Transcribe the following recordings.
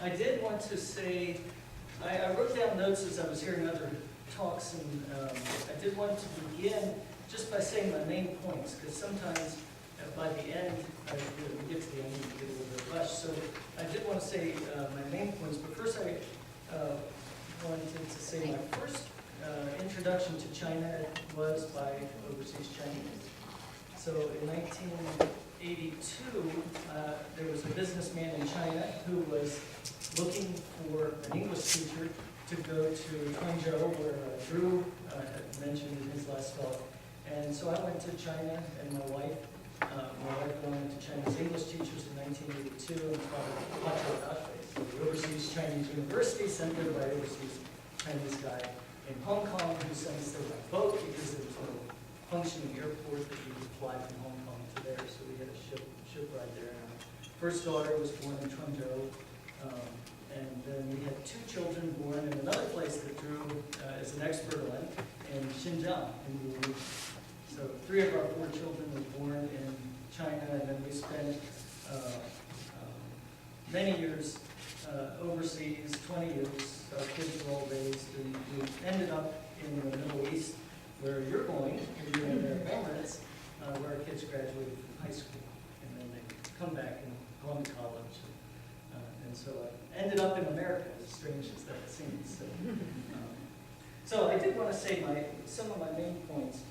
I did want to say, I wrote down notes as I was hearing other talks, and I did want to begin just by saying my main points, because sometimes by the end, we get to the end and we get a little bit rushed. So I did want to say my main points, but first I wanted to say my first introduction to China was by overseas Chinese. So in 1982, there was a businessman in China who was looking for an English teacher to go to Hangzhou, where Drew had mentioned in his last talk. And so I went to China, and my wife went to Chinese English teachers in 1982 and taught so the Overseas Chinese University, sent there by overseas Chinese guy in Hong Kong, who sent us there by boat because there was no functioning airport that you could fly from Hong Kong to there, so we had a ship ride there. And our first daughter was born in Changzhou, and then we had two children born in another place that Drew is an expert on, in Xinjiang, in Wu. So 3 of our 4 children were born in China, and then we spent many years overseas, 20 years. Our kids were all raised, and we ended up in the Middle East, where you're going, if you're in Arab Emirates, where our kids graduated from high school, and then they come back and go on to college. And so I ended up in America, as strange as that seems. So I did want to say some of my main points.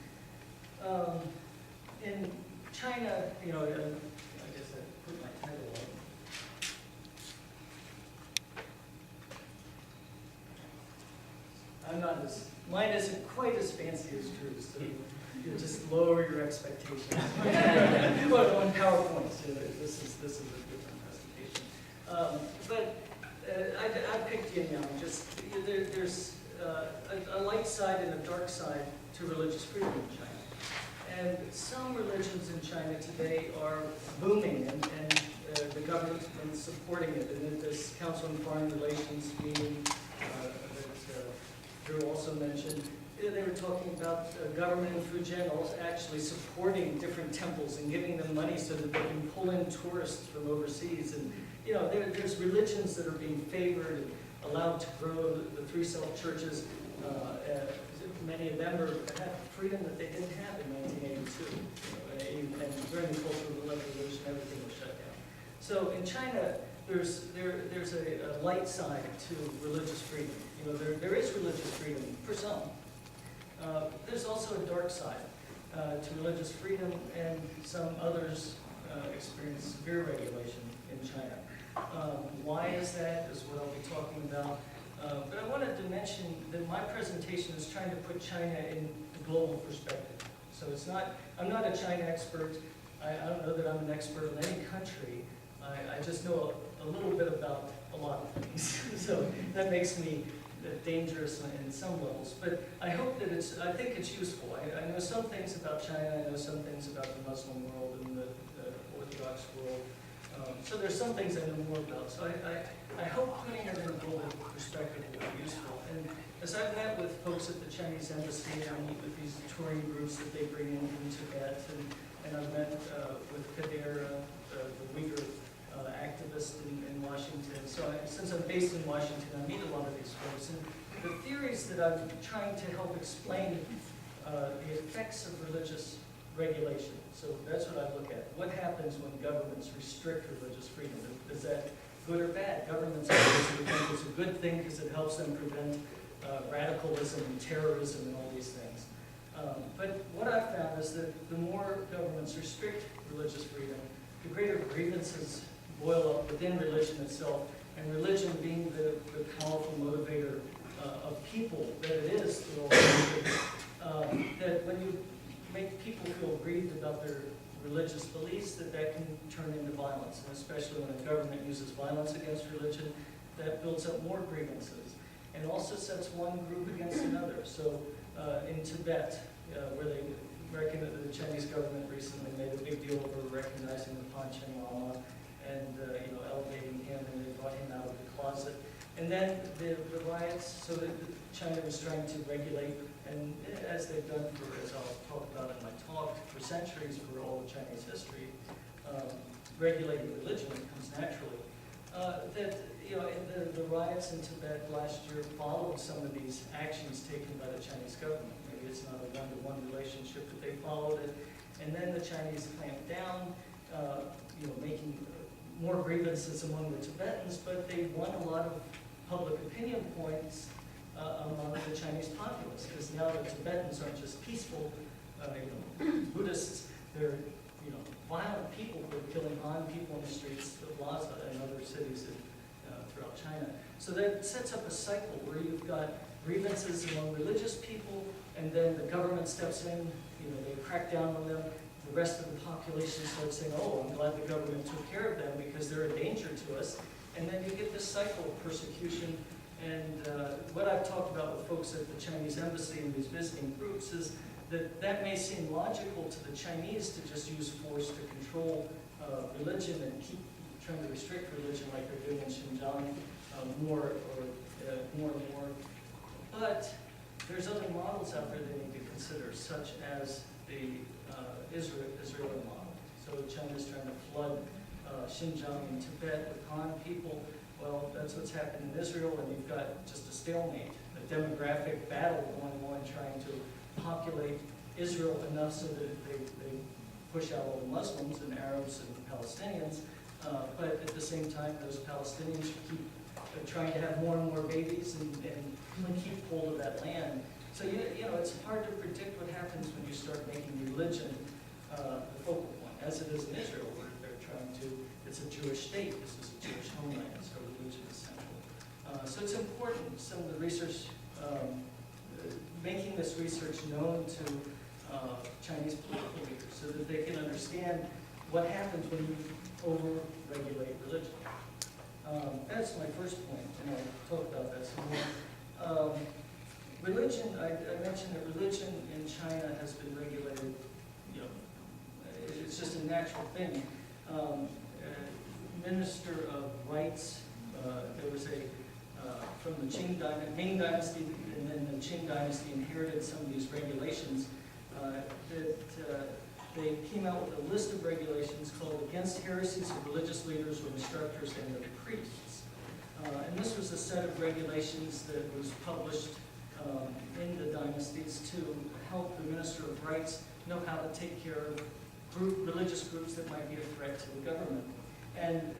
In China, I guess I put my title on. Mine isn't quite as fancy as Drew's, so you just lower your expectations. Well, on PowerPoint, so this is a different presentation. But I picked yin yang. There's a light side and a dark side to religious freedom in China. And some religions in China today are booming, and the government's been supporting it. And at this Council on Foreign Relations meeting that Drew also mentioned, they were talking about government in Fujian actually supporting different temples and giving them money so that they can pull in tourists from overseas. And there's religions that are being favored and allowed to grow. The 3 self-churches, many of them have freedom that they didn't have in 1982. And during the Cultural Revolution, everything was shut down. So in China, there's a light side to religious freedom. There is religious freedom for some. There's also a dark side to religious freedom, and some others experience severe regulation in China. Why is that is what I'll be talking about. But I wanted to mention that my presentation is trying to put China in a global perspective. So I'm not a China expert. I don't know that I'm an expert in any country. I just know a little bit about a lot of things. So that makes me dangerous in some levels. But I hope that I think it's useful. I know some things about China. I know some things about the Muslim world and the Orthodox world. So there's some things I know more about. So I hope putting it in a global perspective will be useful. And as I've met with folks at the Chinese embassy, I meet with these touring groups that they bring in from Tibet, and I've met with Kader, the Uyghur activist in Washington. So since I'm based in Washington, I meet a lot of these folks. And the theories that I'm trying to help explain the effects of religious regulation. So that's what I look at. What happens when governments restrict religious freedom? Is that good or bad? Governments obviously think it's a good thing because it helps them prevent radicalism and terrorism and all these things. But what I've found is that the more governments restrict religious freedom, the greater grievances boil up within religion itself, and religion being the powerful motivator of people that it is through all religions, that when you make people feel grieved about their religious beliefs, that can turn into violence, and especially when a government uses violence against religion, that builds up more grievances, and also sets one group against another. So in Tibet, where they reckon that the Chinese government recently made a big deal over recognizing the Panchen Lama and elevating him, and they brought him out of the closet. And then the riots, so that China was trying to regulate, and as they've done as I'll talk about in my talk, for centuries, for all of Chinese history, regulating religion comes naturally. That the riots in Tibet last year followed some of these actions taken by the Chinese government. Maybe it's not a one-to-one relationship, but they followed it. And then the Chinese clamped down, making more grievances among the Tibetans, but they won a lot of public opinion points among the Chinese populace, because now the Tibetans aren't just peaceful, Buddhists, they're violent people who are killing Han people in the streets of Lhasa and other cities throughout China. So that sets up a cycle where you've got grievances among religious people, and then the government steps in, they crack down on them. The rest of the population starts saying, oh, I'm glad the government took care of them because they're a danger to us. And then you get this cycle of persecution. And what I've talked about with folks at the Chinese embassy and these visiting groups is that may seem logical to the Chinese to just use force to control religion and keep trying to restrict religion like they're doing in Xinjiang more and more. But there's other models out there they need to consider, such as the Israeli model. So China's trying to flood Xinjiang and Tibet with Han people. Well, that's what's happened in Israel, and you've got just a stalemate, a demographic battle going on trying to populate Israel enough so that they push out all the Muslims and Arabs and Palestinians, but at the same time, those Palestinians keep trying to have more and more babies and keep hold of that land. So it's hard to predict what happens when you start making religion the focal point, as it is in Israel, where they're trying to. It's a Jewish state. This is a Jewish homeland, so religion is central. So it's important. Some of the research. Making this research known to Chinese political leaders so that they can understand what happens when you over-regulate religion. That's my first point, and I'll talk about that some more. Religion, I mentioned that religion in China has been regulated, it's just a natural thing. Minister of Rights, there was from the Ming Dynasty, and then the Qing Dynasty inherited some of these regulations that they came out with a list of regulations called Against Heresies of Religious Leaders or Instructors and of Priests. And this was a set of regulations that was published in the dynasties to help the Minister of Rights know how to take care of religious groups that might be a threat to the government. And